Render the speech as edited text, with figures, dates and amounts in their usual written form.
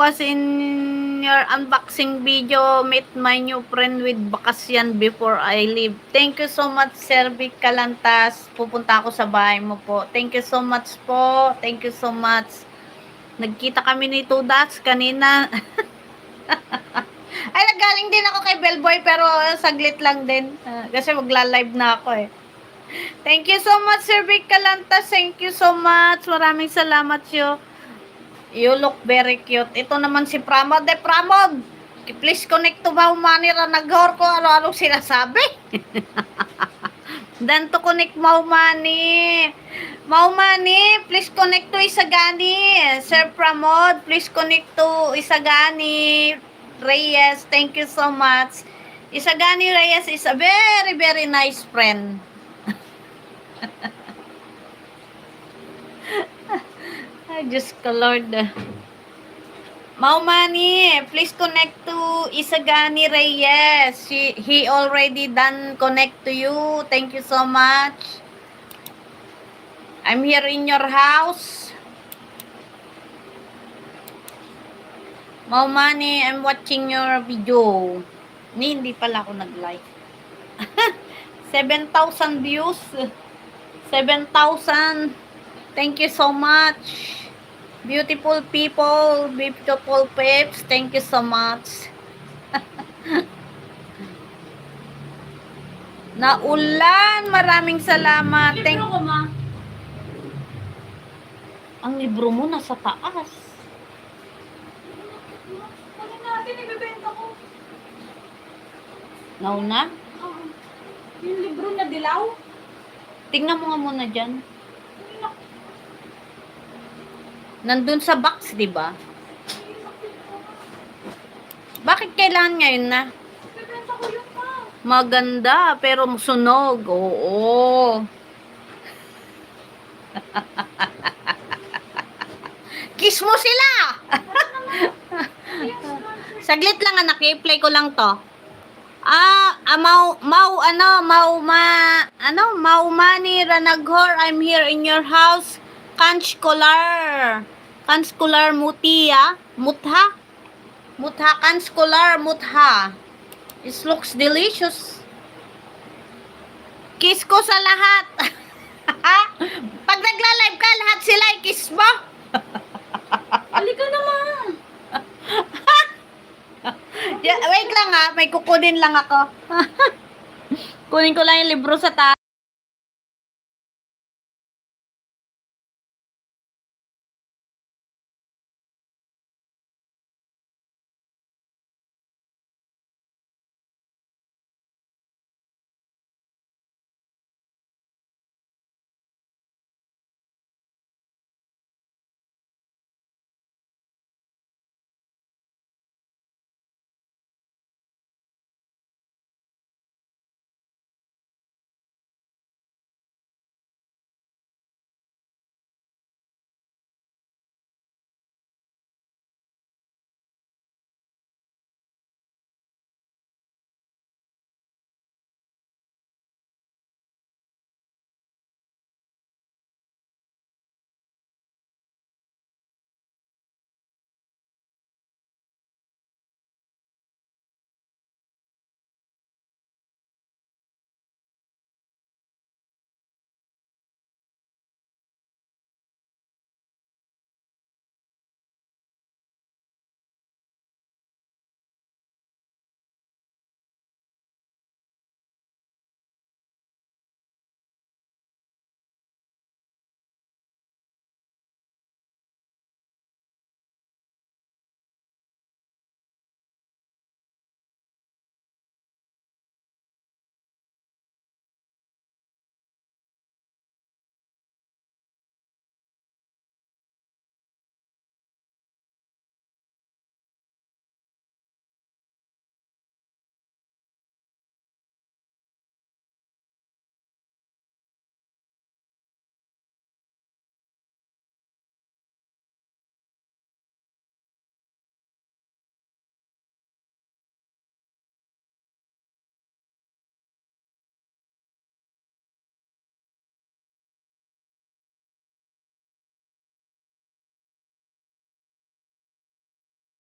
Was in your unboxing video, meet my new friend with bakasyan before I leave. Thank you so much, Sir Vic Calantas. Pupunta ako sa bahay mo po. Thank you so much po. Thank you so much. Nagkita kami ni Tudas kanina. Ay, nagaling din ako kay Bellboy pero saglit lang din. Kasi magla-live na ako eh. Thank you so much, Sir Vic Calantas. Thank you so much. Maraming salamat yo. You look very cute. Ito naman si Pramod. Pramod! Please connect to Maumani Ranaghor ko. Ano-anong sinasabi? Dan to connect Maumani. Maumani, please connect to Isagani. Sir Pramod, please connect to Isagani Reyes. Thank you so much. Isagani Reyes is a very, very nice friend. Ay, Diyos ko, Lord. Maumani, please connect to Isagani Reyes. He already done connect to you. Thank you so much. I'm here in your house. Maumani, I'm watching your video. Hindi pala ako nag-like. 7,000 views. 7,000. Thank you so much. Beautiful people, beautiful peeps, thank you so much. Naulan, maraming salamat. Thank you, ma. Ang libro mo nasa taas. Ano natin, ibibenta ko. Nauna? Yung libro na dilaw? Tingnan mo nga muna dyan. Nandun sa box, di ba? Bakit kailangan ngayon na? Ibibenta ko yun, ma. Maganda, pero sunog. Oo. Kiss mo sila! Saglit lang anak, i-play ko lang to. Maumani Ranaghor, I'm here in your house. Kanskolar Mutia, Mutha, Kanskolar Mutha. It looks delicious. Kiss ko sa lahat. Pag nagla-live ka, lahat sila i-kiss mo. Halika naman. Wait lang ha, may kukunin lang ako. Kunin ko lang yung libro sa taas.